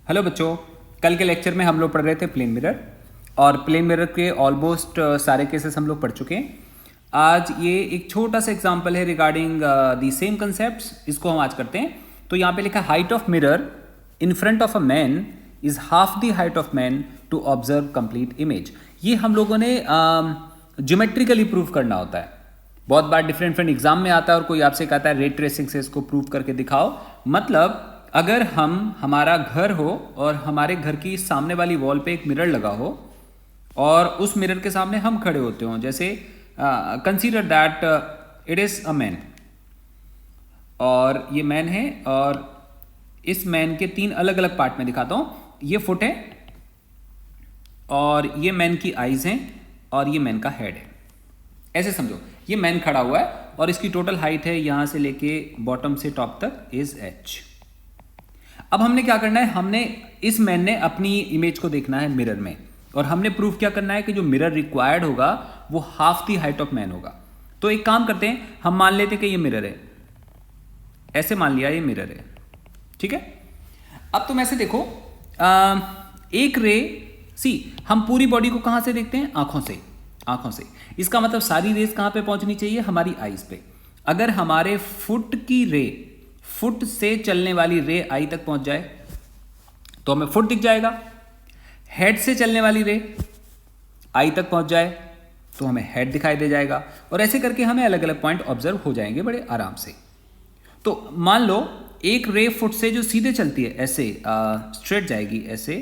Hello बच्चों, कल के लेक्चर में हम लोग पढ़ रहे थे प्लेन मिरर और प्लेन मिरर के ऑलमोस्ट सारे केसेस हम लोग पढ़ चुके हैं। आज ये एक छोटा सा एग्जांपल है रिगार्डिंग दी सेम कंसेप्ट्स, इसको हम आज करते हैं। तो यहाँ पे लिखा height of mirror in front of a man is half the height of man to observe complete image. ये हम लोगों ने ज्योमेट्रिकली प्रूव करना होता है। बहुत बार डिफरेंट एग्जाम में आता है और कोई आपसे कहता है रे ट्रेसिंग से इसको प्रूव करके दिखाओ। मतलब अगर हमारा घर हो और हमारे घर की सामने वाली वॉल पे एक मिरर लगा हो और उस मिरर के सामने हम खड़े होते हो, जैसे consider that it is a man और ये मैन है और इस मैन के तीन अलग अलग पार्ट में दिखाता हूं। ये फुट है और ये मैन की आईज हैं और ये मैन का हेड है। ऐसे समझो, ये मैन खड़ा हुआ है और इसकी टोटल हाइट है यहां से लेके बॉटम से टॉप तक इज h। अब हमने क्या करना है, हमने इस मैन ने अपनी इमेज को देखना है मिरर में और हमने प्रूफ क्या करना है कि जो मिरर रिक्वायर्ड होगा वो half the height of man होगा। तो एक काम करते हैं, हम मान लेते हैं कि ये मिरर है, ऐसे मान लिया ये मिरर है, ठीक है। अब तुम ऐसे देखो, एक रे सी, हम पूरी बॉडी को कहां से देखते हैं, आंखों से। इसका मतलब सारी रेस कहां पे पहुंचनी चाहिए, हमारी आईज पे। अगर हमारे फुट की रे, फुट से चलने वाली रे आई तक पहुंच जाए तो हमें फुट दिख जाएगा। हेड से चलने वाली रे आई तक पहुंच जाए तो हमें हेड दिखाई दे जाएगा और ऐसे करके हमें अलग अलग पॉइंट ऑब्जर्व हो जाएंगे बड़े आराम से। तो मान लो एक रे फुट से जो सीधे चलती है ऐसे स्ट्रेट जाएगी, ऐसे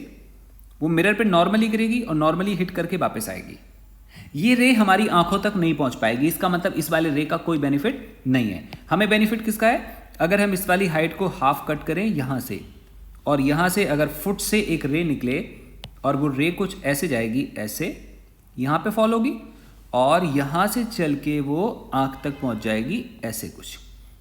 वो मिरर पे नॉर्मली गिरेगी और नॉर्मली हिट करके वापस आएगी। ये रे हमारी आंखों तक नहीं पहुंच पाएगी। इसका मतलब इस वाले रे का कोई बेनिफिट नहीं है। हमें बेनिफिट किसका है, अगर हम इस वाली हाइट को हाफ कट करें यहां से और यहां से अगर फुट से एक रे निकले और वो रे कुछ ऐसे जाएगी, ऐसे यहां पे फॉल होगी और यहां से चल के वो आंख तक पहुंच जाएगी, ऐसे कुछ।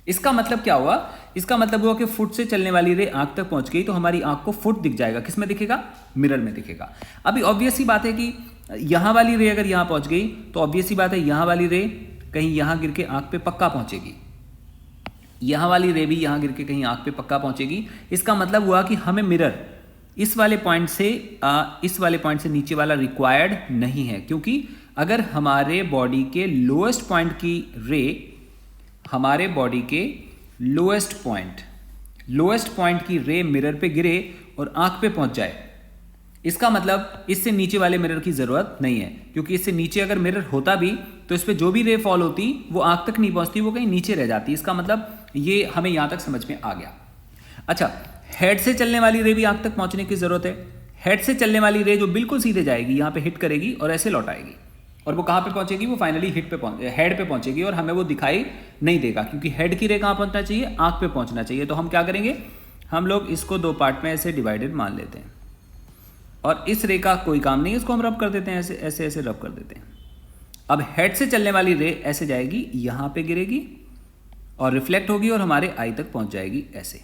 इसका मतलब क्या हुआ, इसका मतलब हुआ कि फुट से चलने वाली रे आंख तक पहुंच गई तो हमारी आंख को फुट दिख जाएगा। किस में दिखेगा, मिरर में दिखेगा। अभी ऑब्वियस सी बात है कि यहां वाली रे अगर यहां पहुंच गई तो ऑब्वियस सी बात है यहां वाली रे कहीं यहां गिर के आंख पे पक्का पहुंचेगी, यहां वाली रे भी यहां गिर के कहीं आंख पे पक्का पहुंचेगी। इसका मतलब हुआ कि हमें मिरर इस वाले पॉइंट से नीचे वाला रिक्वायर्ड नहीं है, क्योंकि अगर हमारे बॉडी के लोएस्ट पॉइंट की रे, हमारे बॉडी के लोएस्ट पॉइंट की रे मिरर पे गिरे और आंख पे पहुंच जाए, इसका मतलब इससे नीचे वाले मिरर की जरूरत नहीं है, क्योंकि इससे नीचे अगर मिरर होता भी तो इस पे जो भी रे फॉल होती वो आंख तक नहीं पहुंचती, वो कहीं नीचे रह जाती। इसका मतलब ये हमें यहां तक समझ में आ गया। अच्छा, हेड से चलने वाली रे भी आंख तक पहुंचने की जरूरत है। हेड से चलने वाली रे जो बिल्कुल सीधे जाएगी, यहां पे हिट करेगी और ऐसे लौट आएगी और वो कहां पे पहुंचेगी, वो फाइनली हेड पे पहुंचेगी और हमें वो दिखाई नहीं देगा, क्योंकि हेड की रे कहां पहुंचना चाहिए, आंख पे पहुंचना चाहिए। तो हम क्या करेंगे, हम लोग इसको दो पार्ट में ऐसे डिवाइडेड मान लेते हैं और इस रे का कोई काम नहीं, इसको हम रब कर देते हैं, ऐसे ऐसे ऐसे रब कर देते हैं। अब हेड से चलने वाली रे ऐसे जाएगी, यहां पे गिरेगी और रिफ्लेक्ट होगी और हमारे आई तक पहुंच जाएगी, ऐसे।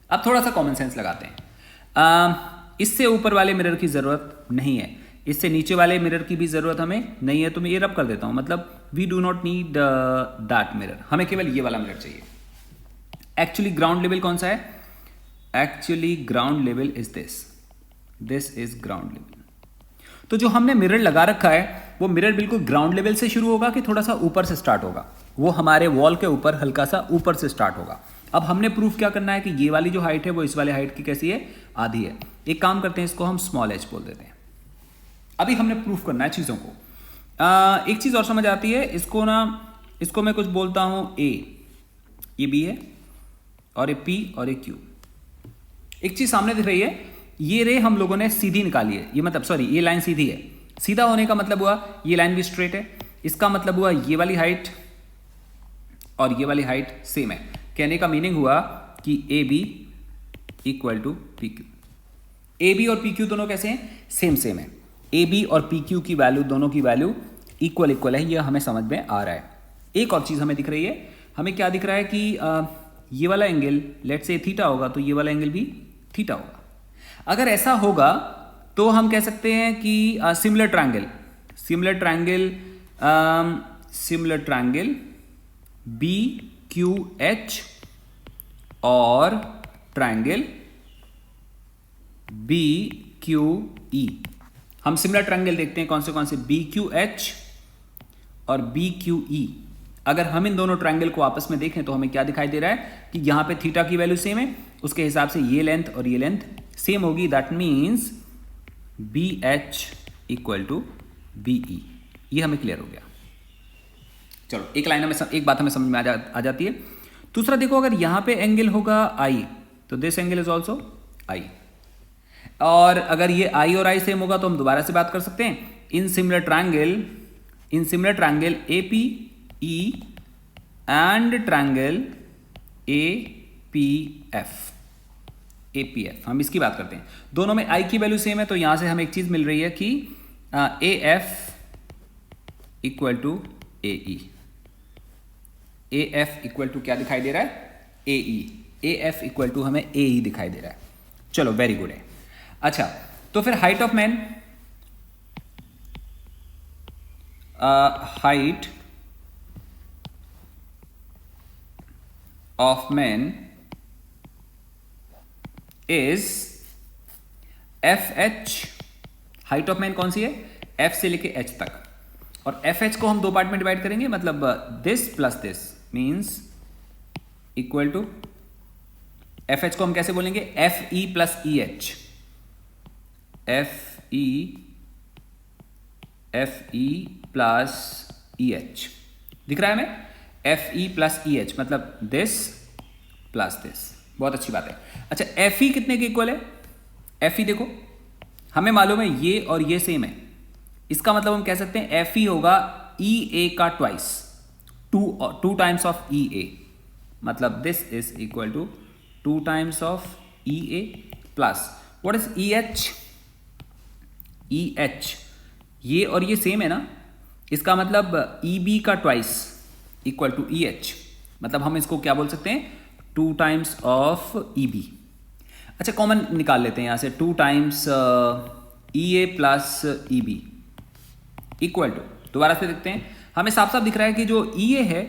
अब थोड़ा सा कॉमन सेंस लगाते हैं। इससे ऊपर वाले मिरर की जरूरत नहीं है, इससे नीचे वाले मिरर की भी जरूरत हमें नहीं है, तो मैं ये रब कर देता हूं। मतलब we do not need that mirror, हमें केवल ये वाला मिरर चाहिए। एक्चुअली ग्राउंड लेवल कौन सा है, actually ground level is this is ground level. तो जो हमने मिरर लगा रखा है वो मिरर बिल्कुल ग्राउंड लेवल से शुरू होगा कि थोड़ा सा ऊपर से स्टार्ट होगा, वो हमारे वॉल के ऊपर हल्का सा ऊपर से स्टार्ट होगा। अब हमने प्रूफ क्या करना है कि ये वाली जो हाइट है वो इस वाले हाइट की कैसी है, आधी है। एक काम करते हैं, इसको हम स्मॉल h बोल देते हैं। अभी हमने प्रूफ करना है चीजों को। एक चीज और समझ आती है, इसको मैं कुछ बोलता हूं a, ये b है और ये p और ये q। एक चीज सामने दिख रही है, ये रे हम लोगों ने सीधी निकाली है, ये मतलब सॉरी ये लाइन सीधी है। सीधा होने का मतलब हुआ ये लाइन भी स्ट्रेट है, इसका मतलब हुआ ये वाली हाइट और ये वाली हाइट सेम है। कहने का मीनिंग हुआ कि A B equal to P Q. A B और पी क्यू दोनों कैसे हैं, सेम है। ए बी और पी क्यू की वैल्यू, दोनों की वैल्यू इक्वल है, ये हमें समझ में आ रहा है। एक और चीज हमें दिख रही है, हमें क्या दिख रहा है कि ये वाला एंगल लेट्स से थीटा होगा तो ये वाला एंगल भी थीटा होगा। अगर ऐसा होगा तो हम कह सकते हैं कि similar triangle B Q H और ट्रायंगल बी क्यू ई। हम सिमिलर ट्रायंगल देखते हैं कौन से बी क्यू एच और बी क्यू ई। अगर हम इन दोनों ट्रायंगल को आपस में देखें तो हमें क्या दिखाई दे रहा है कि यहां पे थीटा की वैल्यू सेम है, उसके हिसाब से ये लेंथ और ये लेंथ सेम होगी। That means B H equal to B E. ये हमें क्लियर हो गया। चलो एक लाइन में एक बात हमें समझ में आ जाती है। दूसरा देखो, अगर यहां पे एंगल होगा आई तो this angle is also I, और अगर ये आई और आई सेम होगा तो हम दोबारा से बात कर सकते हैं in similar triangle A P E and triangle A P F. हम इसकी बात करते हैं, दोनों में आई की वैल्यू सेम है, तो यहां से हमें एक चीज मिल रही है कि A F equal to A E. A F equal to क्या दिखाई दे रहा है? A E. A F equal to हमें ए ई दिखाई दे रहा है। चलो वेरी गुड है। अच्छा, तो फिर height of man, height of man is F H. Height of man कौन सी है? एफ से लेके एच तक, और एफ एच को हम दो पार्ट में डिवाइड करेंगे, मतलब this plus this means equal to, F H को हम कैसे बोलेंगे? F E plus E H. F E plus E H दिख रहा है हमें? F E plus E H मतलब दिस प्लस दिस। बहुत अच्छी बात है। अच्छा, एफ ई कितने के इक्वल है? एफ ई देखो, हमें मालूम है ये और ये सेम है, इसका मतलब हम कह सकते हैं एफ ई होगा ई ए का twice, two times of E A, मतलब this is equal to 2 times of E A plus what is E H? E H, ये और ये सेम है ना, इसका मतलब ई बी का twice equal to E H, मतलब हम इसको क्या बोल सकते हैं? 2 टाइम्स ऑफ ई बी। अच्छा, कॉमन निकाल लेते हैं यहां से, 2 times E A plus E B equal to, दोबारा से देखते हैं, हमें साफ साफ दिख रहा है कि जो ई ए है,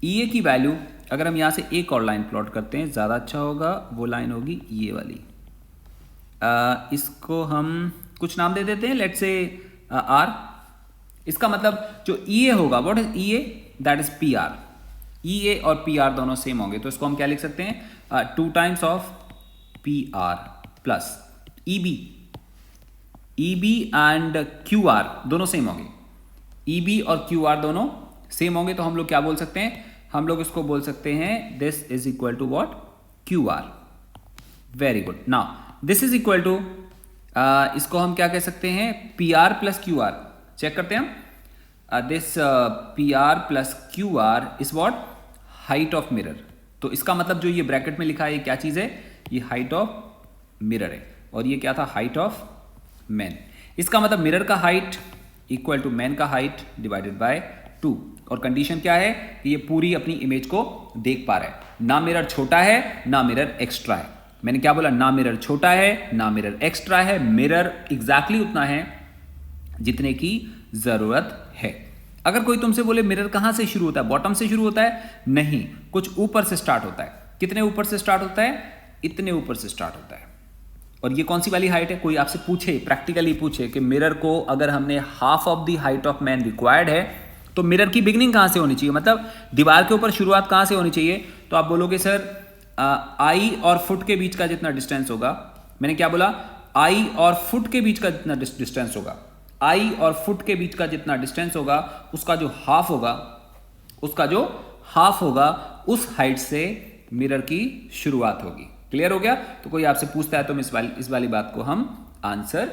ई ए की वैल्यू अगर हम यहां से एक और लाइन प्लॉट करते हैं ज़्यादा अच्छा होगा, वो लाइन होगी ये वाली। इसको हम कुछ नाम दे देते हैं, लेट्स से आर। इसका मतलब जो ई ए होगा, what is E A? That is P R. E A और पी आर दोनों सेम होंगे, तो इसको हम क्या लिख सकते हैं? 2 times of P R plus E B. E B and Q R दोनों सेम होंगे, ई बी और क्यू आर दोनों सेम होंगे, तो हम लोग क्या बोल सकते हैं? हम लोग इसको बोल सकते हैं this is equal to what? Q R. Very good. Now this is equal to, इसको हम क्या कह सकते हैं? P R plus Q R. Check करते हैं हम, this P R plus Q R is what? Height of mirror. तो इसका मतलब जो ये ब्रैकेट में लिखा है ये क्या चीज है? ये हाइट ऑफ मिरर है, और ये क्या था? Height of man. इसका मतलब मिरर का हाइट इक्वल टू मैन का हाइट डिवाइडेड बाय 2, और कंडीशन क्या है कि ये पूरी अपनी इमेज को देख पा रहा है, ना मिरर छोटा है ना मिरर एक्स्ट्रा है। मैंने क्या बोला? ना मिरर छोटा है ना मिरर एक्स्ट्रा है, मिरर एग्जैक्टली उतना है जितने की जरूरत है। अगर कोई तुमसे बोले मिरर कहां से शुरू होता है? बॉटम से शुरू होता है? नहीं, कुछ ऊपर से स्टार्ट होता है। कितने ऊपर से स्टार्ट होता है? इतने ऊपर से स्टार्ट होता है। और ये कौन सी वाली हाइट है? कोई आपसे पूछे, प्रैक्टिकली पूछे कि मिरर को अगर हमने half of the height of man required है, तो मिरर की बिगनिंग कहां से होनी चाहिए, मतलब दीवार के ऊपर शुरुआत कहां से होनी चाहिए? तो आप बोलोगे सर आई और फुट के बीच का जितना डिस्टेंस होगा। मैंने क्या बोला? आई और फुट के बीच का जितना डिस्टेंस होगा, आई और फुट के बीच का जितना डिस्टेंस होगा, उसका जो हाफ होगा उस हाइट से मिरर की शुरुआत होगी। क्लियर हो गया? तो कोई आपसे पूछता है तो इस वाली बात को हम आंसर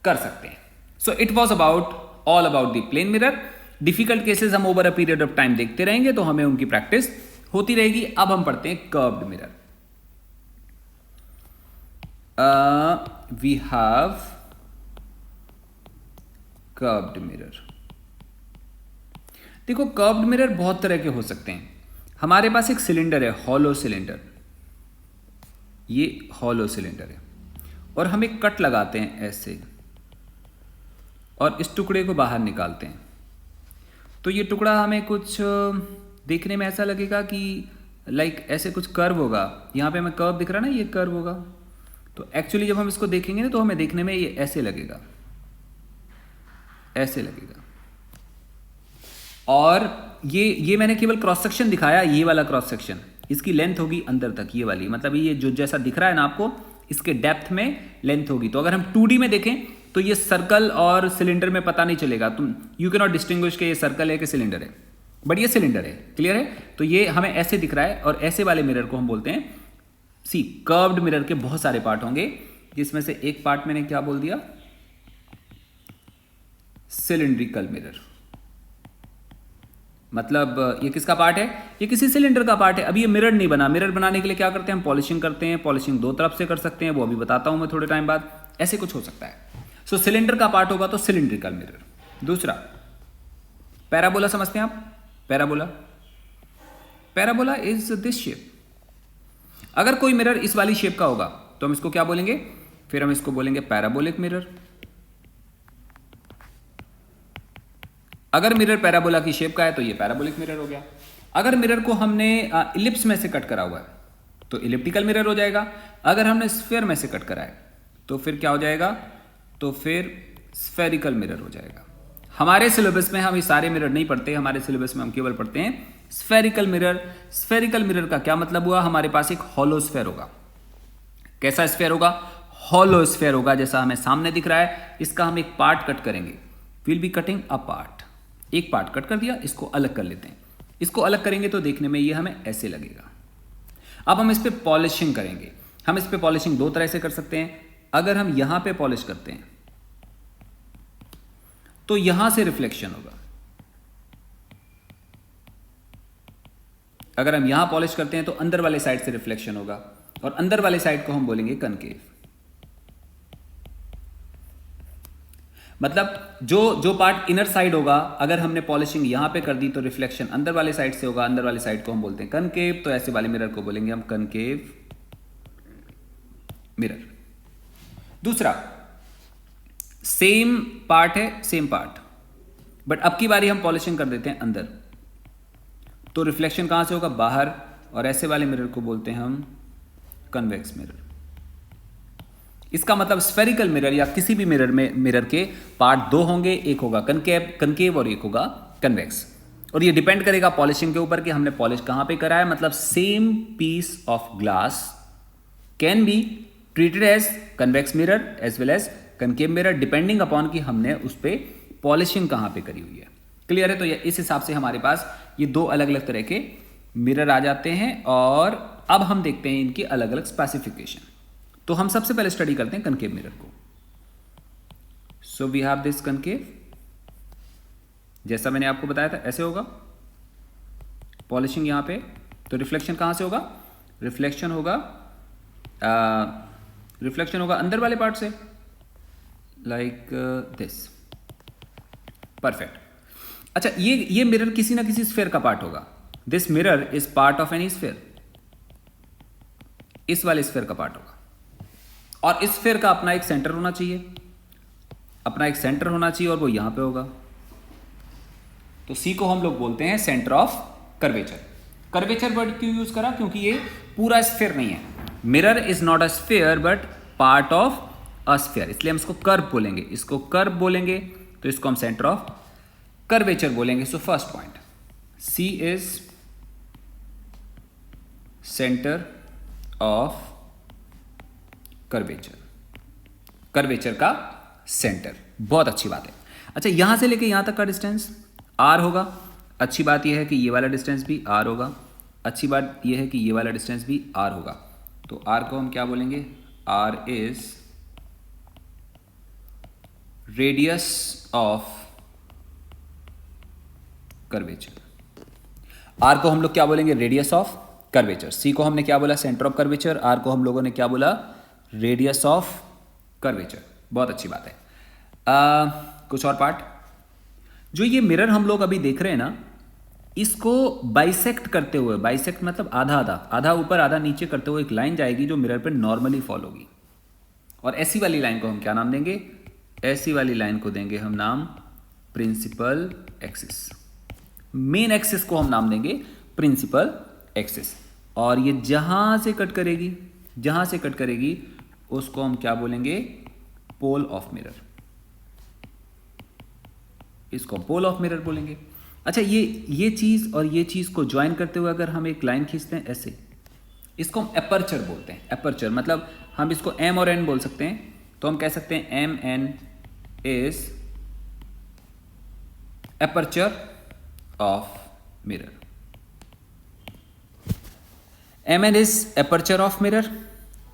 कर सकते हैं। So it was all about the plane mirror. Difficult cases हम over a period of time देखते रहेंगे, तो हमें उनकी प्रैक्टिस होती रहेगी। अब हम पढ़ते हैं curved mirror. We have curved mirror. देखो, कर्व्ड मिरर बहुत तरह के हो सकते हैं। हमारे पास एक सिलेंडर है, हॉलो सिलेंडर। ये हॉलो सिलेंडर है, और हम एक कट लगाते हैं ऐसे, और इस टुकड़े को बाहर निकालते हैं। तो ये टुकड़ा हमें कुछ देखने में ऐसा लगेगा कि लाइक ऐसे कुछ कर्व होगा। यहाँ पे हमें कर्व दिख रहा है ना, ये कर्व होगा। तो एक्चुअली जब हम इसको देखेंगे ना तो हमें देखने में ये ऐसे लगेगा, ऐसे लगेगा। और ये मैंने केवल क्रॉस सेक्शन दिखाया, ये वाला क्रॉस सेक्शन, इसकी लेंथ होगी अंदर तक, ये वाली, मतलब ये जो जैसा दिख रहा है ना आपको, इसके डेप्थ में लेंथ होगी। तो अगर हम 2D में देखें तो ये सर्कल और सिलेंडर में पता नहीं चलेगा, तुम यू कैन नॉट डिस्टिंग्विश कि ये सर्कल है कि सिलेंडर है, बट ये सिलेंडर है, क्लियर है। तो ये हमें ऐसे दिख रहा है, और ऐसे वाले मिरर को हम बोलते हैं सी कर्व्ड मिरर के बहुत सारे पार्ट होंगे, जिसमें से एक पार्ट मैंने क्या बोल दिया, सिलिंड्रिकल मिरर। मतलब ये किसका पार्ट है, ये किसी सिलेंडर का पार्ट है। अभी ये मिरर नहीं बना, मिरर बनाने के लिए क्या करते हैं हम, पॉलिशिंग करते हैं। पॉलिशिंग दो तरफ से कर सकते हैं, वो अभी बताता हूं मैं थोड़े टाइम बाद, ऐसे कुछ हो सकता है। सो सिलेंडर का पार्ट होगा तो सिलिंड्रिकल मिरर। दूसरा पैराबोला, समझते हैं आप, parabola, parabola is this shape. अगर कोई मिरर इस वाली शेप का होगा तो हम इसको क्या बोलेंगे, फिर हम इसको बोलेंगे पैराबोलिक मिरर। अगर मिरर पैराबोला की शेप का है तो ये पैराबोलिक मिरर हो गया। अगर मिरर को हमने इलिप्स में से कट करा हुआ है तो इलिप्टिकल मिरर हो जाएगा। अगर हमने स्फीयर में से कट करा है तो फिर क्या हो जाएगा, तो फिर स्फेरिकल मिरर हो जाएगा। हमारे सिलेबस में हम ये सारे मिरर नहीं पढ़ते, हमारे सिलेबस में हम केवल पढ़ते हैं स्फेरिकल मिरर। स्फेरिकल मिरर का क्या मतलब हुआ, हमारे पास एक हॉलो स्फेयर होगा। कैसा स्फेयर होगा, हॉलो स्फेयर होगा, जैसा हमें सामने दिख रहा है। इसका हम एक पार्ट कट करेंगे, will be cutting a part. एक पार्ट कट कर दिया, इसको अलग कर लेते हैं। इसको अलग करेंगे तो देखने में ये हमें ऐसे लगेगा। अब हम इस पे पॉलिशिंग करेंगे। हम इस पे पॉलिशिंग दो तरह से कर सकते हैं। अगर हम यहां पे पॉलिश करते हैं तो यहां से रिफ्लेक्शन होगा। अगर हम यहां पॉलिश करते हैं तो अंदर वाले साइड से रिफ्लेक्शन होगा, और अंदर वाले साइड को हम बोलेंगे कनकेव। मतलब जो पार्ट इनर साइड होगा, अगर हमने पॉलिशिंग यहां पे कर दी तो रिफ्लेक्शन अंदर वाले साइड से होगा। अंदर वाले साइड को हम बोलते हैं कनकेव, तो ऐसे वाले मिरर को बोलेंगे हम कनकेव मिरर। दूसरा, सेम पार्ट है, सेम पार्ट, बट अब की बारी हम पॉलिशिंग कर देते हैं अंदर, तो रिफ्लेक्शन कहां से होगा, बाहर, और ऐसे वाले मिरर को बोलते हैं हम कन्वेक्स मिरर। इसका मतलब स्फेरिकल मिरर या किसी भी मिरर में मिरर के पार्ट दो होंगे, एक होगा कनकेव और एक होगा कन्वेक्स। और ये डिपेंड करेगा पॉलिशिंग के ऊपर कि हमने पॉलिश कहां पे करा है। मतलब same piece of glass can be treated as convex mirror as well as concave mirror, depending upon कि हमने उस पर पॉलिशिंग कहां पे करी हुई है। क्लियर है। तो इस हिसाब से हमारे पास ये दो अलग अलग तरह के मिरर आ जाते हैं। और अब हम देखते हैं इनकी अलग अलग स्पेसिफिकेशन। तो हम सबसे पहले स्टडी करते हैं कनकेव मिरर को। So we have this concave, जैसा मैंने आपको बताया था ऐसे होगा। पॉलिशिंग यहां पे, तो रिफ्लेक्शन कहां से होगा, रिफ्लेक्शन होगा अंदर वाले पार्ट से, लाइक दिस। परफेक्ट। अच्छा, ये मिरर किसी ना किसी स्फीयर का पार्ट होगा। This mirror is part of any sphere, इस वाले स्फीयर का पार्ट होगा। और इस स्फीयर का अपना एक सेंटर होना चाहिए, अपना एक सेंटर होना चाहिए, और वो यहां पे होगा। तो सी को हम लोग बोलते हैं centre of curvature. Curvature word क्यों यूज करा, क्योंकि ये पूरा स्फीयर नहीं है। Mirror is not a sphere but part of a sphere, इसलिए हम इसको कर्व बोलेंगे। इसको कर्व बोलेंगे तो इसको हम सेंटर ऑफ कर्वेचर बोलेंगे। So first point, C is centre of curvature, curvature का सेंटर। बहुत अच्छी बात है। अच्छा, यहां से लेके यहां तक का डिस्टेंस r होगा। अच्छी बात यह है कि ये वाला डिस्टेंस भी r होगा। अच्छी बात यह है कि ये वाला डिस्टेंस भी r होगा। तो r को हम क्या बोलेंगे, r is radius of curvature. r को हम लोग क्या बोलेंगे, रेडियस ऑफ कर्वेचर। c को हमने क्या बोला, सेंटर ऑफ कर्वेचर। r को हम लोगों ने क्या बोला, रेडियस ऑफ कर्वेचर। बहुत अच्छी बात है। कुछ और पार्ट, जो ये मिरर हम लोग अभी देख रहे हैं ना, इसको बाइसेक्ट करते हुए, बाइसेक्ट मतलब आधा आधा, आधा ऊपर आधा नीचे करते हुए एक लाइन जाएगी जो मिरर पे नॉर्मली फॉल होगी। और ऐसी वाली लाइन को हम क्या नाम देंगे, ऐसी वाली लाइन को देंगे हम नाम प्रिंसिपल एक्सिस। मेन एक्सिस को हम नाम देंगे प्रिंसिपल एक्सिस। और ये जहां से कट करेगी, जहां से कट करेगी उसको हम क्या बोलेंगे, पोल ऑफ मिरर, इसको पोल ऑफ मिरर बोलेंगे। अच्छा, ये चीज और ये चीज को ज्वाइन करते हुए अगर हम एक लाइन खींचते हैं ऐसे, इसको हम एपर्चर बोलते हैं। एपर्चर मतलब हम इसको एम और एन बोल सकते हैं, तो हम कह सकते हैं M N is aperture of mirror. M N is aperture of mirror.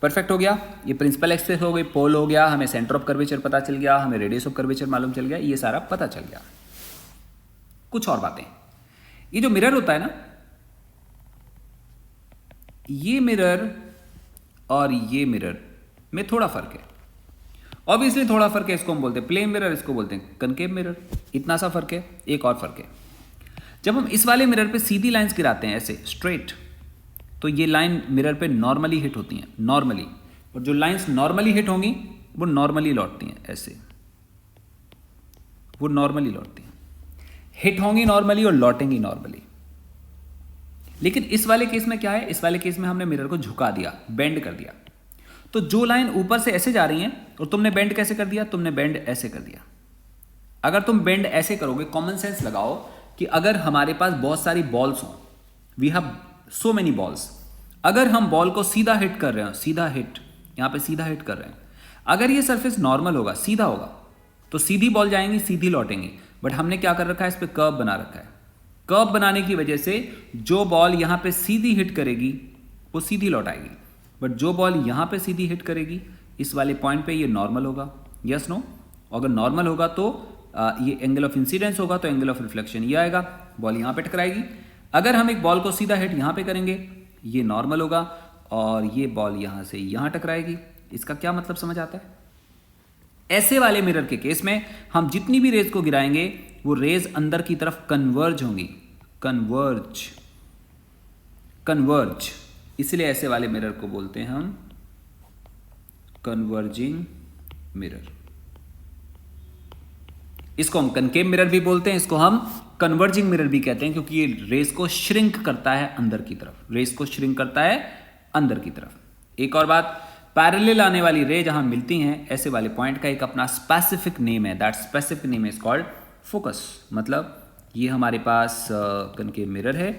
Perfect हो गया। ये प्रिंसिपल एक्सिस हो गई, पोल हो गया, हमें सेंटर ऑफ कर्वेचर पता चल गया, हमें रेडियस ऑफ कर्वेचर मालूम चल गया, ये सारा पता चल गया। कुछ और बातें, ये जो मिरर होता है ना, ये मिरर और ये मिरर में थोड़ा फर्क है। ऑब्वियसली थोड़ा फर्क है, इसको हम बोलते हैं प्लेन मिरर, इसको बोलते हैं कनकेव मिरर, इतना सा फर्क है। एक और फर्क है, जब हम इस वाले मिरर पे सीधी लाइंस गिराते हैं ऐसे स्ट्रेट, तो ये लाइन मिरर पे नॉर्मली हिट होती हैं, नॉर्मली, और जो लाइंस नॉर्मली हिट होंगी वो नॉर्मली लौटती हैं ऐसे, वो नॉर्मली लौटती हैं, हिट होंगी नॉर्मली और लौटेंगी नॉर्मली। लेकिन इस वाले केस में क्या है, इस वाले केस में हमने मिरर को झुका दिया, बेंड कर दिया, तो जो लाइन ऊपर से ऐसे जा रही है और तुमने बेंड कैसे कर दिया, तुमने बेंड ऐसे कर दिया। अगर तुम बेंड ऐसे करोगे, कॉमन सेंस लगाओ कि अगर हमारे पास बहुत सारी बॉल्स हो, we have so many balls, अगर हम बॉल को सीधा हिट कर रहे हो, सीधा हिट, यहां पे सीधा हिट कर रहे हैं, अगर ये सरफेस नॉर्मल होगा, सीधा होगा, तो सीधी बॉल जाएंगी, सीधी लौटेंगी। बट हमने क्या कर रखा है, इस पे कर्व बना रखा है। कर्व बनाने की वजह से जो बॉल यहां पे सीधी हिट करेगी वो सीधी लौटाएगी, बट जो बॉल यहां पे सीधी हिट करेगी इस वाले पॉइंट पे, ये नॉर्मल होगा। Yes no? अगर नॉर्मल होगा तो ये एंगल ऑफ इंसिडेंस होगा, तो एंगल ऑफ रिफ्लेक्शन ये आएगा, बॉल यहां पे टकराएगी। अगर हम एक बॉल को सीधा हिट यहां पे करेंगे, ये नॉर्मल होगा और ये बॉल यहां से यहां टकराएगी। इसका क्या मतलब समझ आता है? ऐसे वाले मिरर के केस में हम जितनी भी रेज को गिराएंगे वो रेज अंदर की तरफ कन्वर्ज होंगी, कन्वर्ज, इसलिए ऐसे वाले मिरर को बोलते हैं हम कन्वर्जिंग मिरर। इसको हम कनकेव मिरर भी बोलते हैं, इसको हम कन्वर्जिंग मिरर भी कहते हैं, क्योंकि ये रेस को श्रिंक करता है अंदर की तरफ, रेस को श्रिंक करता है अंदर की तरफ। एक और बात, पैरेलल आने वाली रे जहां मिलती हैं, ऐसे वाले पॉइंट का एक अपना स्पेसिफिक नेम है, that specific name is called focus. मतलब ये हमारे पास कनकेव मिरर है,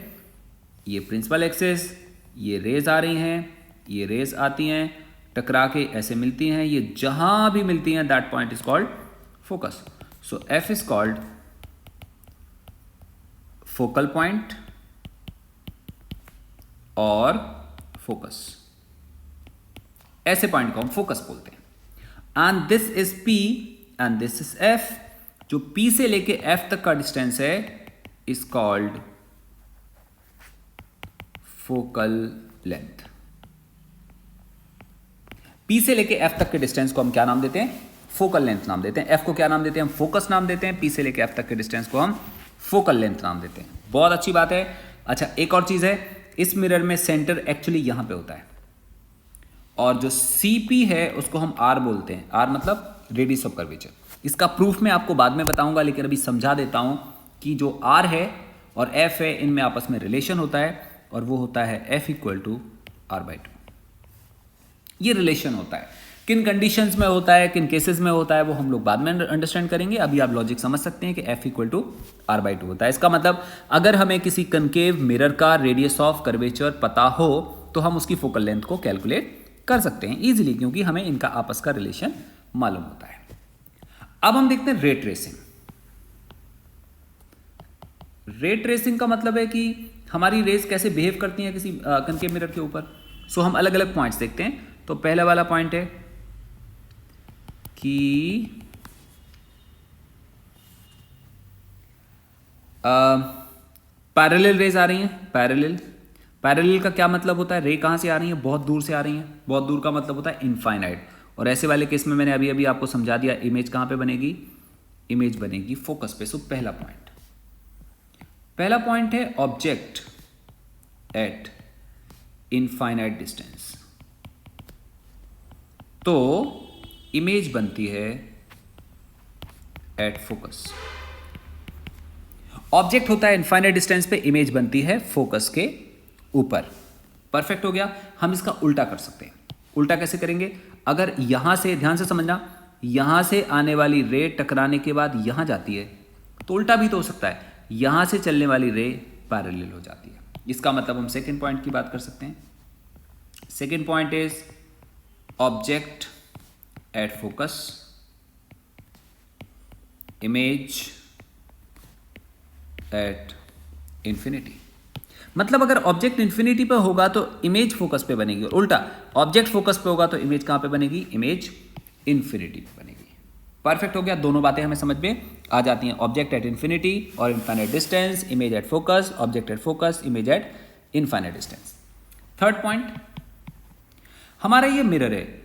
ये प्रिंसिपल एक्सिस, ये रेज आ रही हैं, ये रेज आती हैं, टकरा के ऐसे मिलती हैं, ये जहां भी मिलती हैं that point is called focus. So F is called focal point और फोकस, ऐसे पॉइंट को हम फोकस बोलते हैं। And this is P and this is F. जो पी से लेके एफ तक का डिस्टेंस है is called focal length. P से लेके एफ तक के डिस्टेंस को हम क्या नाम देते हैं? फोकल लेंथ नाम देते हैं। एफ को क्या नाम देते हैं? हम फोकस नाम देते हैं। पी से लेके एफ तक के डिस्टेंस को हम फोकल लेंथ नाम देते हैं। बहुत अच्छी बात है। अच्छा, एक और चीज है, इस मिरर में सेंटर एक्चुअली यहां पे होता है, और जो सीपी है उसको हम आर बोलते हैं। आर मतलब रेडियस ऑफ कर्वेचर। इसका प्रूफ मैं आपको बाद में बताऊंगा, लेकिन अभी समझा देता हूं कि जो आर है और एफ है, इनमें आपस में रिलेशन होता है, और वो होता है F equal to R by two. ये रिलेशन होता है। किन कंडीशंस में होता है, किन केसेस में होता है, वो हम लोग बाद में अंडरस्टैंड करेंगे। अभी आप लॉजिक समझ सकते हैं कि F equal to R by two होता है। इसका मतलब अगर हमें किसी कनकेव मिरर का रेडियस ऑफ कर्वेचर पता हो तो हम उसकी फोकल लेंथ को कैलकुलेट कर सकते हैं इजीली, क्योंकि हमें इनका आपस का रिलेशन मालूम होता है। अब हम देखते हैं रे ट्रेसिंग। रे ट्रेसिंग का मतलब है कि हमारी रेस कैसे बिहेव करती हैं किसी कनकेव मिरर के ऊपर। सो हम अलग अलग पॉइंट्स देखते हैं। तो पहला वाला पॉइंट है कि पैरेलल रेज आ रही हैं। पैरेलल का क्या मतलब होता है? रे कहां से आ रही है? बहुत दूर से आ रही हैं। बहुत दूर का मतलब होता है इनफाइनाइट। और ऐसे वाले केस में मैंने अभी अभी आपको समझा दिया, इमेज कहां पे बनेगी? इमेज बनेगी फोकस पे। सो पहला पॉइंट है ऑब्जेक्ट एट इनफाइनाइट डिस्टेंस। तो इमेज बनती है एट फोकस। ऑब्जेक्ट होता है इनफाइनाइट डिस्टेंस पे, इमेज बनती है फोकस के ऊपर। परफेक्ट हो गया। हम इसका उल्टा कर सकते हैं। उल्टा कैसे करेंगे? अगर यहां से, ध्यान से समझना, यहां से आने वाली रे टकराने के बाद यहां जाती है तो उल्टा भी तो हो सकता है, यहां से चलने वाली रे पैरेलल हो जाती है। इसका मतलब हम सेकेंड पॉइंट की बात कर सकते हैं। Second point is object at focus, image at infinity. मतलब अगर ऑब्जेक्ट इंफिनिटी पे होगा तो इमेज फोकस पे बनेगी, और उल्टा ऑब्जेक्ट फोकस पे होगा तो इमेज कहां पे बनेगी, इमेज इंफिनिटी पे बनेगी। परफेक्ट हो गया, दोनों बातें हमें समझ में आ जाती हैं। ऑब्जेक्ट एट इंफिनिटी और infinite distance, image at focus, object at focus, image at infinite distance. Third point, हमारा ये मिरर है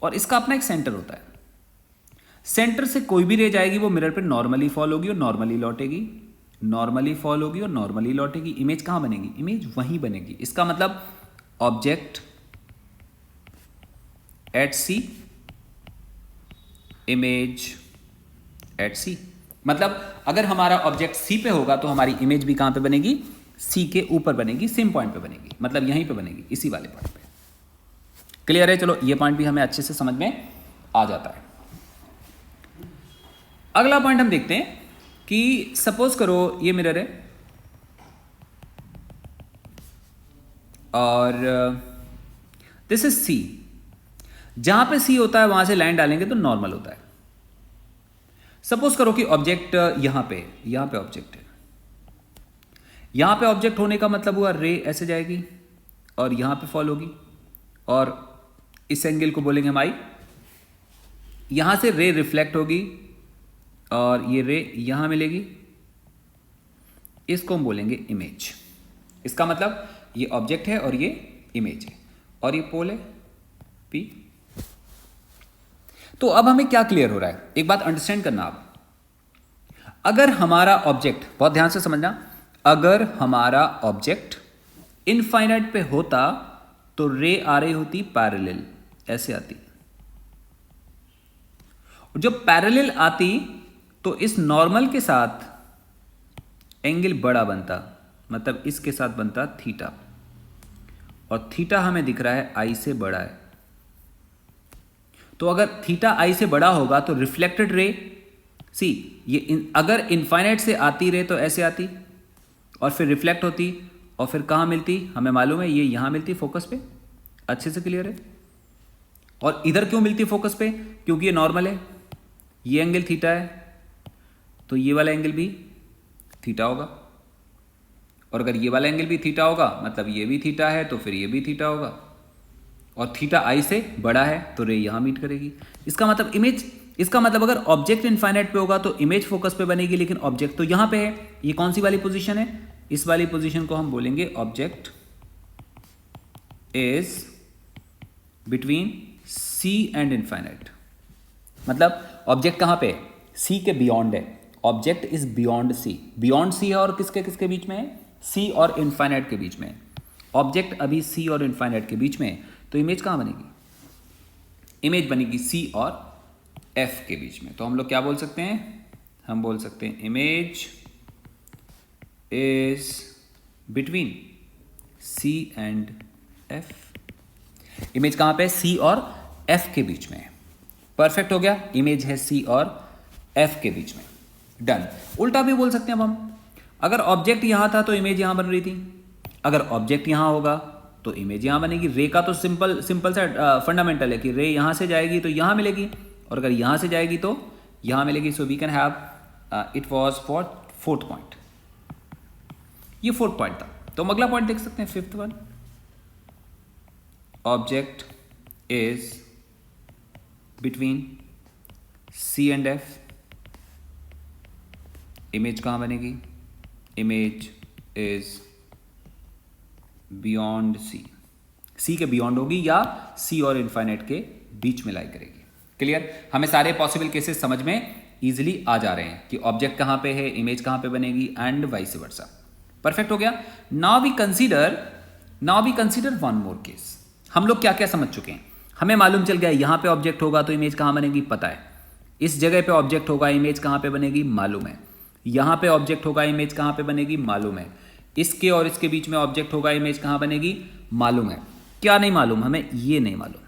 और इसका अपना एक सेंटर होता है। सेंटर से कोई भी रे जाएगी वो मिरर पे नॉर्मली फॉल होगी और नॉर्मली लौटेगी, नॉर्मली फॉल होगी और नॉर्मली लौटेगी। इमेज कहां बनेगी, इमेज वहीं बनेगी। इसका मतलब object at C, image at C. मतलब अगर हमारा ऑब्जेक्ट सी पे होगा तो हमारी इमेज भी कहां पे बनेगी, सी के ऊपर बनेगी, सेम पॉइंट पे बनेगी, मतलब यहीं पे बनेगी, इसी वाले पॉइंट पे। क्लियर है? चलो ये पॉइंट भी हमें अच्छे से समझ में आ जाता है। अगला पॉइंट हम देखते हैं कि सपोज करो ये मिरर है और दिस इज सी। जहां पे सी होता है वहां से लाइन डालेंगे तो नॉर्मल होता है। सपोज करो कि ऑब्जेक्ट यहां पे ऑब्जेक्ट है, यहां पे ऑब्जेक्ट होने का मतलब हुआ रे ऐसे जाएगी और यहां पे फॉल होगी और इस एंगल को बोलेंगे हम आई। यहां से रे रिफ्लेक्ट होगी और ये रे यहां मिलेगी, इसको हम बोलेंगे इमेज। इसका मतलब ये ऑब्जेक्ट है और ये इमेज है और ये पोल है पी। तो अब हमें क्या क्लियर हो रहा है, एक बात अंडरस्टैंड करना आप। अगर हमारा ऑब्जेक्ट, बहुत ध्यान से समझना, अगर हमारा ऑब्जेक्ट इनफाइनाइट पे होता तो रे आ रही होती पैरेलल, ऐसे आती। जब पैरेलल आती तो इस नॉर्मल के साथ एंगल बड़ा बनता, मतलब इसके साथ बनता थीटा, और थीटा हमें दिख रहा है आई से बड़ा है। तो अगर थीटा आई से बड़ा होगा तो रिफ्लेक्टेड रे, सी ये अगर इनफाइनाइट से आती रे तो ऐसे आती और फिर रिफ्लेक्ट होती और फिर कहां मिलती, हमें मालूम है ये यहां मिलती फोकस पे। अच्छे से क्लियर है? और इधर क्यों मिलती फोकस पे, क्योंकि ये नॉर्मल है, ये एंगल थीटा है तो ये वाला एंगल भी थीटा होगा, और अगर ये वाला एंगल भी थीटा होगा मतलब ये भी थीटा है तो फिर ये भी थीटा होगा, और थीटा आई से बड़ा है तो रे यहां मीट करेगी। इसका मतलब इमेज, इसका मतलब अगर ऑब्जेक्ट इनफाइनाइट पे होगा तो इमेज फोकस पे बनेगी, लेकिन ऑब्जेक्ट तो यहां पे है। ये कौन सी वाली पोजीशन है, इस वाली पोजीशन को हम बोलेंगे object is between C and infinite. मतलब ऑब्जेक्ट कहां पे है, सी के बियॉन्ड है। Object is beyond C, beyond C है और किसके किसके बीच में है, सी और इनफाइनाइट के बीच में है। ऑब्जेक्ट अभी सी और इनफाइनाइट के बीच में है तो इमेज कहां बनेगी, इमेज बनेगी सी और एफ के बीच में। तो हम लोग क्या बोल सकते हैं, हम बोल सकते हैं image is between C and F. Image कहां पे, सी और एफ के बीच में है। परफेक्ट हो गया, इमेज है सी और एफ के बीच में। डन। उल्टा भी बोल सकते हैं अब हम, अगर ऑब्जेक्ट यहां था तो इमेज यहां बन रही थी, अगर ऑब्जेक्ट यहां होगा तो इमेज यहां बनेगी। रे का तो सिंपल सा फंडामेंटल है कि रे यहां से जाएगी तो यहां मिलेगी, और अगर यहां से जाएगी तो यहां मिलेगी। So we can have it was for fourth point. ये फोर्थ पॉइंट था, तो हम अगला पॉइंट देख सकते हैं, fifth one. Object is between C and F. Image कहां बनेगी, image is beyond C, C के बियॉन्ड होगी या सी और इनफाइनाइट के बीच में लाई करेगी। क्लियर? हमें सारे पॉसिबल केसेस समझ में इजीली आ जा रहे हैं कि ऑब्जेक्ट कहां पे है, इमेज कहां पे बनेगी, एंड वाइस वर्सा। परफेक्ट हो गया। Now we consider one more case. हम लोग क्या क्या समझ चुके हैं, हमें मालूम चल गया यहां पे ऑब्जेक्ट होगा तो इमेज कहां बनेगी, पता है। इस जगह पे ऑब्जेक्ट होगा, इमेज कहां पे बनेगी, मालूम है। यहां पे ऑब्जेक्ट होगा, इमेज कहां पे बनेगी, मालूम है। इसके और इसके बीच में ऑब्जेक्ट होगा, इमेज कहां बनेगी, मालूम है। क्या नहीं मालूम हमें, ये नहीं मालूम।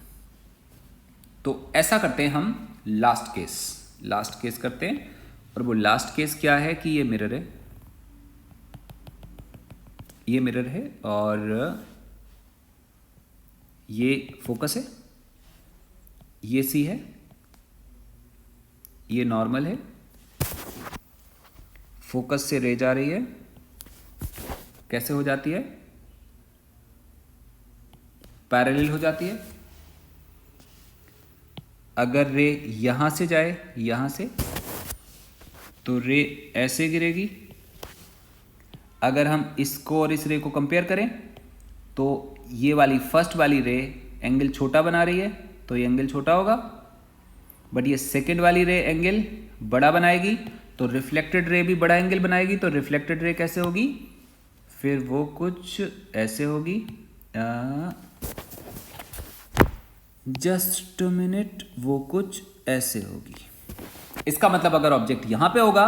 तो ऐसा करते हैं हम, लास्ट केस करते हैं। और वो लास्ट केस क्या है कि ये मिरर है, ये मिरर है और ये फोकस है, ये सी है, ये नॉर्मल है, फोकस से रे जा रही है, कैसे हो जाती है, पैरेलल हो जाती है। अगर रे यहां से जाए, यहां से, तो रे ऐसे गिरेगी। अगर हम इसको और इस रे को कंपेयर करें तो ये वाली फर्स्ट वाली रे एंगल छोटा बना रही है, तो ये एंगल छोटा होगा, बट ये सेकेंड वाली रे एंगल बड़ा बनाएगी, तो रिफ्लेक्टेड रे भी बड़ा एंगल बनाएगी। तो रिफ्लेक्टेड रे कैसे होगी, फिर वो कुछ ऐसे होगी, जस्ट अ मिनट, वो कुछ ऐसे होगी। इसका मतलब अगर ऑब्जेक्ट यहां पे होगा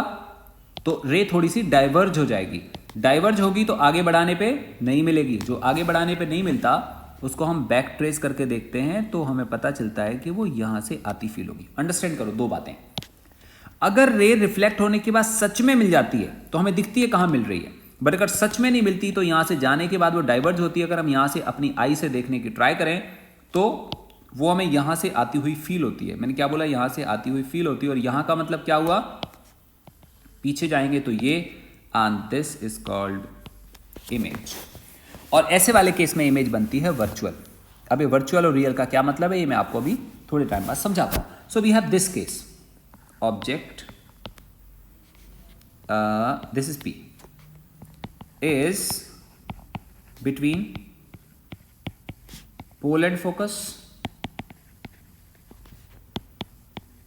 तो रे थोड़ी सी डाइवर्ज हो जाएगी, डाइवर्ज होगी तो आगे बढ़ाने पे नहीं मिलेगी। जो आगे बढ़ाने पे नहीं मिलता उसको हम बैक ट्रेस करके देखते हैं, तो हमें पता चलता है कि वो यहां से आती फील होगी। अंडरस्टैंड करो दो बातें, अगर रे रिफ्लेक्ट होने के बाद सच में मिल जाती है तो हमें दिखती है कहां मिल रही है, बट अगर सच में नहीं मिलती तो यहां से जाने के बाद वो डाइवर्ज होती है। अगर हम यहां से अपनी आई से देखने की ट्राई करें तो वो हमें यहां से आती हुई फील होती है। मैंने क्या बोला, यहां से आती हुई फील होती है। और यहां का मतलब क्या हुआ, पीछे जाएंगे तो ये, and this is called image. और ऐसे वाले केस में इमेज बनती है वर्चुअल। अब ये वर्चुअल और रियल का क्या मतलब है ये मैं आपको अभी थोड़े टाइम बाद समझाता हूं। So we have this case, object this is P is between pole and focus,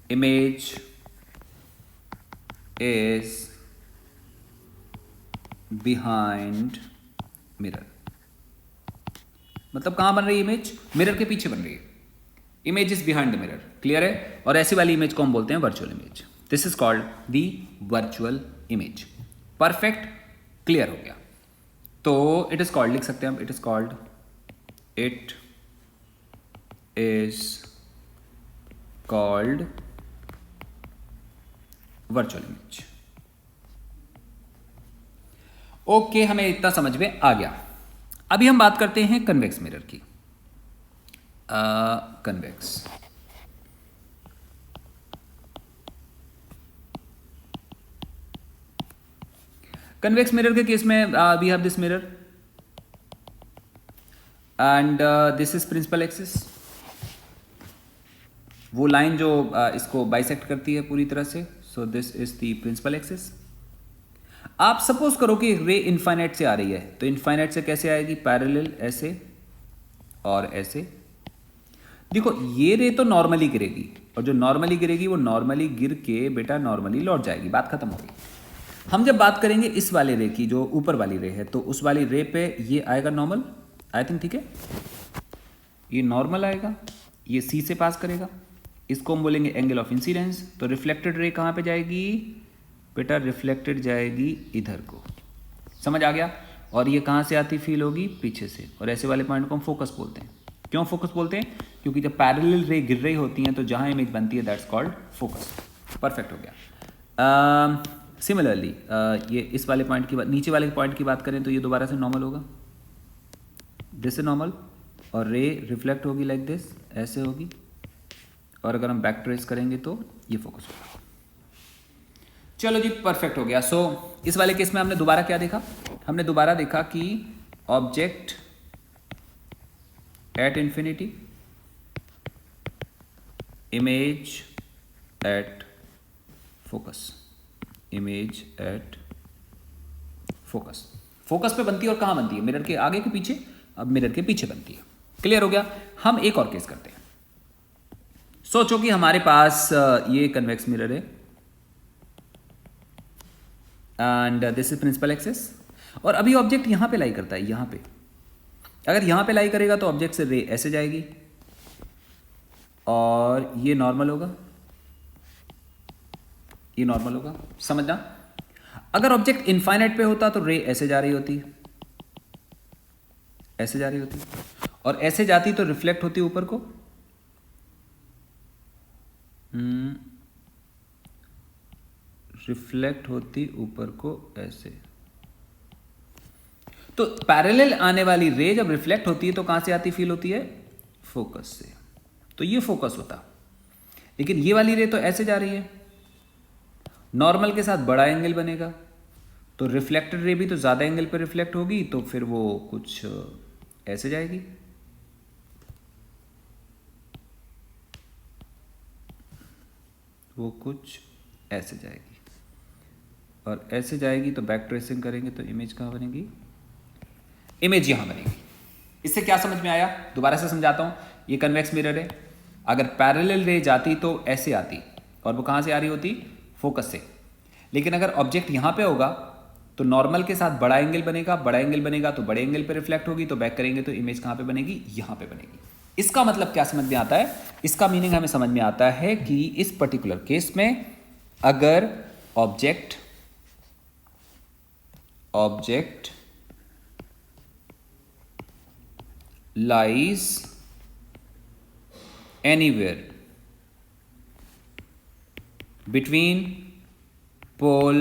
image is behind mirror। मतलब कहां बन रही है इमेज, मिरर के पीछे बन रही है। Image is behind the mirror, clear है। और ऐसी वाली इमेज को हम बोलते हैं virtual image. This is called the virtual image. Perfect, clear हो गया। तो इट इज कॉल्ड, लिख सकते हैं हम, it is called, it is called virtual image. Okay, हमें इतना समझ में आ गया। अभी हम बात करते हैं कन्वेक्स मिरर की। कन्वेक्स, कन्वेक्स मिरर के केस में we have this mirror and this is principal axis. वो लाइन जो इसको बाइसेक्ट करती है पूरी तरह से, so this is the principal axis. आप सपोज करो कि रे इनफाइनाइट से आ रही है, तो इनफाइनाइट से कैसे आएगी, पैरेलल ऐसे और ऐसे। देखो ये रे तो नॉर्मली गिरेगी, और जो नॉर्मली गिरेगी वो नॉर्मली गिर के बेटा नॉर्मली लौट जाएगी, बात खत्म होगी। हम जब बात करेंगे इस वाले रे की, जो ऊपर वाली रे है, तो उस वाली रे पे ये आएगा नॉर्मल, आई थिंक, ठीक है। ये नॉर्मल आएगा, ये सी से पास करेगा, इसको हम बोलेंगे एंगल ऑफ इंसिडेंस। तो रिफ्लेक्टेड रे कहाँ पे जाएगी बेटा, रिफ्लेक्टेड जाएगी इधर को, समझ आ गया। और ये कहाँ से आती फील होगी, पीछे से। और ऐसे वाले पॉइंट को हम फोकस बोलते हैं। क्यों फोकस बोलते हैं, क्योंकि जब पैरेलल रे गिर रही होती हैं तो जहाँ इमेज बनती है दैट्स कॉल्ड फोकस। परफेक्ट हो गया। सिमिलरली ये इस वाले पॉइंट की बात, नीचे वाले पॉइंट की बात करें तो ये दोबारा से नॉर्मल होगा, दिस इज नॉर्मल, और रे रिफ्लेक्ट होगी लाइक दिस, ऐसे होगी। और अगर हम बैक ट्रेस करेंगे तो ये फोकस होगा। चलो जी, परफेक्ट हो गया। सो इस वाले केस में हमने दोबारा क्या देखा, हमने दोबारा देखा कि object at infinity, image at focus, image at focus. Focus पे बनती है और कहां बनती है, मिरर के आगे के पीछे। अब मिरर के पीछे बनती है, क्लियर हो गया। हम एक और केस करते हैं। सोचो कि हमारे पास ये कन्वेक्स मिरर है and this is principal axis, और अभी ऑब्जेक्ट यहां पे लाई करता है, यहां पे। अगर यहां पे लाई करेगा तो ऑब्जेक्ट से रे ऐसे जाएगी और ये नॉर्मल होगा, ये नॉर्मल होगा, समझना। अगर ऑब्जेक्ट इनफाइनाइट पे होता तो रे ऐसे जा रही होती, ऐसे जा रही होती। और ऐसे जाती तो रिफ्लेक्ट होती ऊपर को, रिफ्लेक्ट होती ऊपर को ऐसे। तो पैरेलल आने वाली रे जब रिफ्लेक्ट होती है तो कहां से आती फील होती है? फोकस से। तो ये फोकस होता, लेकिन ये वाली रे तो ऐसे जा रही है, नॉर्मल के साथ बड़ा एंगल बनेगा, तो रिफ्लेक्टेड रे भी तो ज्यादा एंगल पर रिफ्लेक्ट होगी, तो फिर वो कुछ ऐसे जाएगी। वो कुछ ऐसे जाएगी और ऐसे जाएगी, तो बैक ट्रेसिंग करेंगे तो इमेज कहाँ बनेगी? इमेज यहां बनेगी। इससे क्या समझ में आया? दोबारा से समझाता हूं। ये कन्वेक्स मिरर है, अगर पैरेलल रे जाती तो ऐसे आती, और वो कहां से आ रही होती? फोकस से। लेकिन अगर ऑब्जेक्ट यहां पे होगा तो नॉर्मल के साथ बड़ा एंगल बनेगा, बड़ा एंगल बनेगा तो बड़े एंगल पे रिफ्लेक्ट होगी, तो बैक करेंगे तो इमेज कहां पे बनेगी? यहां पे बनेगी। इसका मतलब क्या समझ में आता है? इसका मीनिंग हमें समझ में आता है कि इस पर्टिकुलर केस में अगर object lies anywhere between pole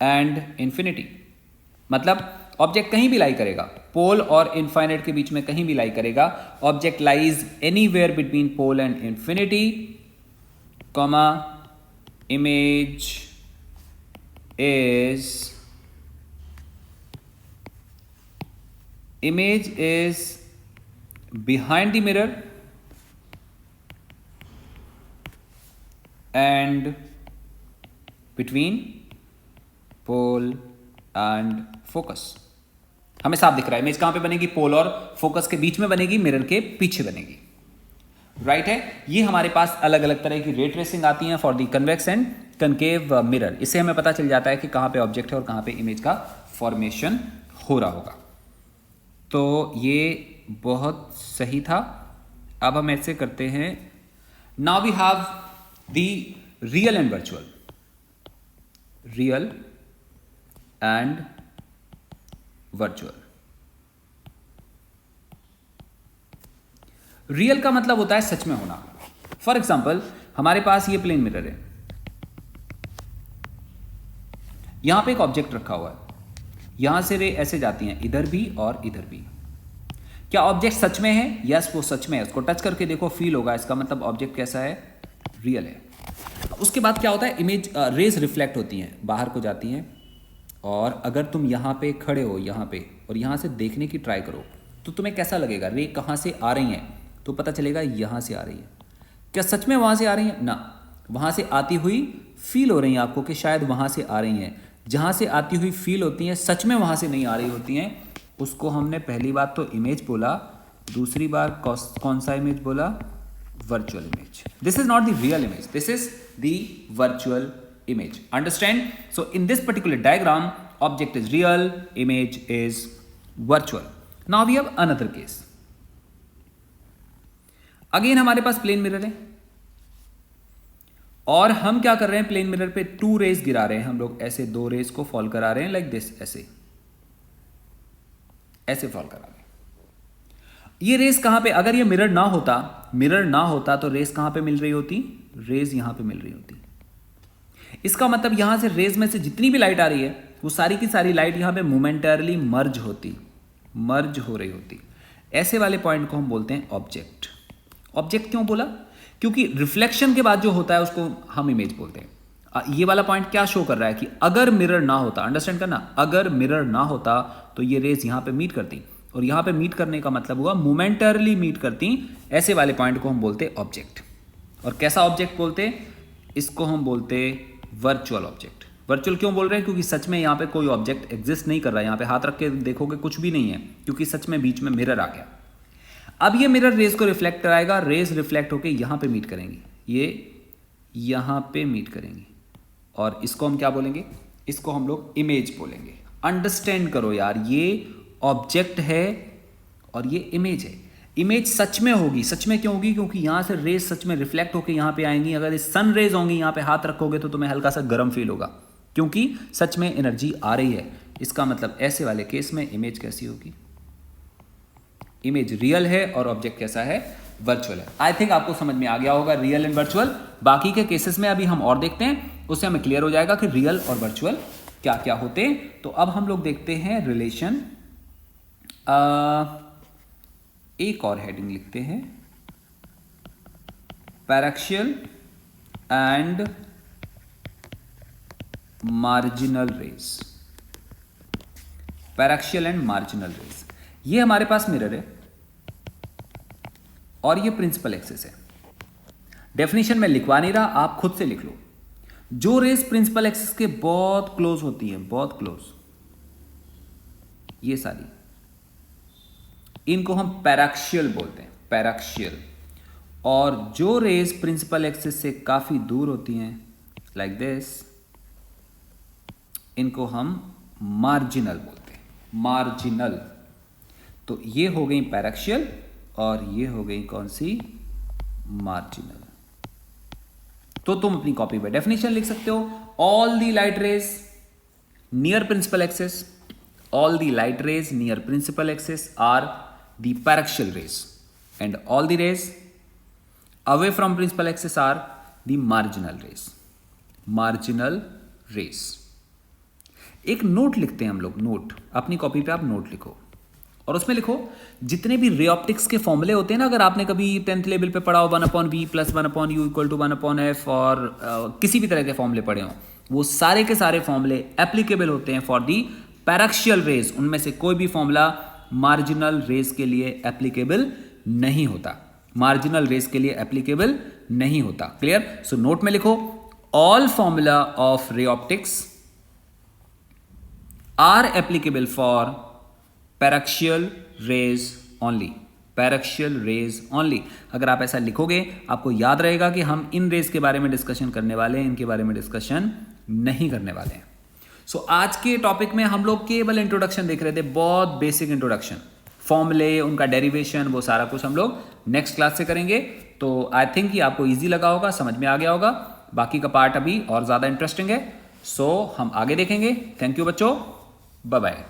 and infinity, मतलब ऑब्जेक्ट कहीं भी लाई करेगा, पोल और इनफाइनाइट के बीच में कहीं भी लाई करेगा, object lies anywhere between pole and infinity, comma image is behind the mirror and between pole and focus। हमें साफ दिख रहा है इमेज कहां पे बनेगी? पोल और फोकस के बीच में बनेगी, मिरर के पीछे बनेगी। राइट है। ये हमारे पास अलग अलग तरह की रे ट्रेसिंग आती हैं for the convex and concave mirror. इससे हमें पता चल जाता है कि कहां पे ऑब्जेक्ट है और कहां पे इमेज का फॉर्मेशन हो रहा होगा। तो ये बहुत सही था। अब हम ऐसे करते हैं, now we have the real and virtual. Real and virtual. Real का मतलब होता है सच में होना। फॉर एग्जाम्पल हमारे पास ये प्लेन मिरर है, यहां पे एक ऑब्जेक्ट रखा हुआ है, यहां से रे ऐसे जाती हैं इधर भी और इधर भी। क्या ऑब्जेक्ट सच में है? यस, वो सच में है। उसको टच करके देखो, फील होगा, इसका मतलब ऑब्जेक्ट कैसा है? रियल है। उसके बाद क्या होता है? इमेज रेज रिफ्लेक्ट होती हैं, बाहर को जाती हैं, और अगर तुम यहां पे खड़े हो यहां पे और यहां से देखने की ट्राई करो तो तुम्हें कैसा लगेगा? रे कहां से आ रही हैं? तो पता चलेगा यहां से आ रही है। क्या सच में वहां से आ रही है? ना, वहां से आती हुई फील हो रही है आपको कि शायद वहां से आ रही हैं। जहां से आती हुई फील होती हैं, सच में वहां से नहीं आ रही होती हैं। उसको हमने पहली बात तो इमेज बोला, दूसरी बार कौन सा इमेज बोला? Virtual image. This is not the real image, this is the virtual image. Understand? So in this particular diagram, object is real, image is virtual. Now we have another case. Again हमारे पास plane mirror है और हम क्या कर रहे हैं? Plane mirror पे to raise गिरा रहे हैं हम लोग, ऐसे दो रेज को फॉल करा रहे हैं, लाइक दिस, ऐसे फॉल करा रहे हैं। ये रेज कहां पे? अगर ये मिरर ना होता तो रेज कहां पे मिल रही होती? रेज यहां पे मिल रही होती। इसका मतलब यहां से रेज में से जितनी भी लाइट आ रही है वो सारी की सारी लाइट यहां पे मोमेंटरली मर्ज हो रही होती। ऐसे वाले पॉइंट को हम बोलते हैं ऑब्जेक्ट। ऑब्जेक्ट क्यों बोला? क्योंकि रिफ्लेक्शन के बाद जो होता है उसको हम इमेज बोलते हैं। ये वाला पॉइंट क्या शो कर रहा है कि अगर मिरर ना होता, अंडरस्टैंड करना, अगर मिरर ना होता तो ये रेज यहां पे मीट करती, और यहां पे मीट करने का मतलब हुआ मोमेंटरली मीट करती। ऐसे वाले पॉइंट को हम बोलते ऑब्जेक्ट। और कैसा ऑब्जेक्ट बोलते? इसको हम बोलते वर्चुअल ऑब्जेक्ट। वर्चुअल क्यों बोल रहे हैं? क्योंकि सच में यहां पे कोई ऑब्जेक्ट एग्जिस्ट नहीं कर रहा है। यहां पे हाथ रख के देखोगे कुछ भी नहीं है, क्योंकि सच में बीच में मिरर आ गया। अब ये मिरर रेज को रिफ्लेक्ट कराएगा, रेज रिफ्लेक्ट होके यहां पे मीट करेंगी, ये यहां पे मीट करेंगी, और इसको हम क्या बोलेंगे? इसको हम लोग इमेज बोलेंगे। अंडरस्टैंड करो यार, ये ऑब्जेक्ट है और ये इमेज है। इमेज सच में होगी। सच में क्यों होगी? क्योंकि यहां से रेज सच में रिफ्लेक्ट होकर यहां पे आएंगी। अगर ये सन रेज होंगी, यहां पे हाथ रखोगे तो तुम्हें हल्का सा गर्म फील होगा, क्योंकि सच में एनर्जी आ रही है। इसका मतलब ऐसे वाले केस में इमेज कैसी होगी? इमेज रियल है और ऑब्जेक्ट कैसा है, वर्चुअल है। आई थिंक आपको समझ में आ गया होगा रियल एंड वर्चुअल। बाकी के केसेस में अभी हम और देखते हैं, उससे हमें क्लियर हो जाएगा कि रियल और वर्चुअल क्या क्या होते हैं। तो अब हम लोग देखते हैं रिलेशन। एक और हेडिंग लिखते हैं, paraxial and marginal rays. Paraxial and marginal rays, ये हमारे पास मिरर है और ये प्रिंसिपल एक्सिस है। डेफिनेशन में लिखवा नहीं रहा, आप खुद से लिख लो। जो रेज प्रिंसिपल एक्सिस के बहुत क्लोज होती है, बहुत क्लोज, ये सारी, इनको हम पैराक्सियल बोलते हैं, पैराक्सियल। और जो रेज प्रिंसिपल एक्सिस से काफी दूर होती हैं, लाइक दिस, इनको हम मार्जिनल बोलते हैं, मार्जिनल। तो ये हो गई पैराक्सियल और ये हो गई कौन सी, मार्जिनल। तो तुम अपनी कॉपी पे डेफिनेशन लिख सकते हो। All the light rays near principal axis, all the light rays near principal axis are the paraxial rays and all the rays away from principal axis are the marginal rays, marginal rays। एक note लिखते हैं हम लोग, note, अपनी copy पे आप note लिखो और उसमें लिखो जितने भी रे ऑप्टिक्स के फॉर्मूले होते हैं ना, अगर आपने कभी 10th लेवल पे पढ़ा हो 1/v + 1/u = 1/f और किसी भी तरह के फॉर्मूले पढ़े हो, वो सारे के सारे फॉर्मूले एप्लीकेबल होते हैं फॉर दी पैराक्सियल रेज। उनमें से कोई भी फॉर्मूला मार्जिनल रेज के लिए एप्लीकेबल नहीं होता, मार्जिनल रेज के लिए एप्लीकेबल नहीं होता। क्लियर? सो नोट में लिखो, all formula of ray optics are applicable for paraxial rays only, paraxial rays only. अगर आप ऐसा लिखोगे, आपको याद रहेगा कि हम इन रेज के बारे में डिस्कशन करने वाले हैं, इनके बारे में डिस्कशन नहीं करने वाले हैं। सो आज के टॉपिक में हम लोग केवल इंट्रोडक्शन देख रहे थे, बहुत बेसिक इंट्रोडक्शन, फॉर्मूले, उनका डेरिवेशन, वो सारा कुछ हम लोग नेक्स्ट क्लास से करेंगे। तो आई थिंक कि आपको इजी लगा होगा, समझ में आ गया होगा। बाकी का पार्ट अभी और ज़्यादा इंटरेस्टिंग है, सो हम आगे देखेंगे। थैंक यू बच्चों, बाय बाय।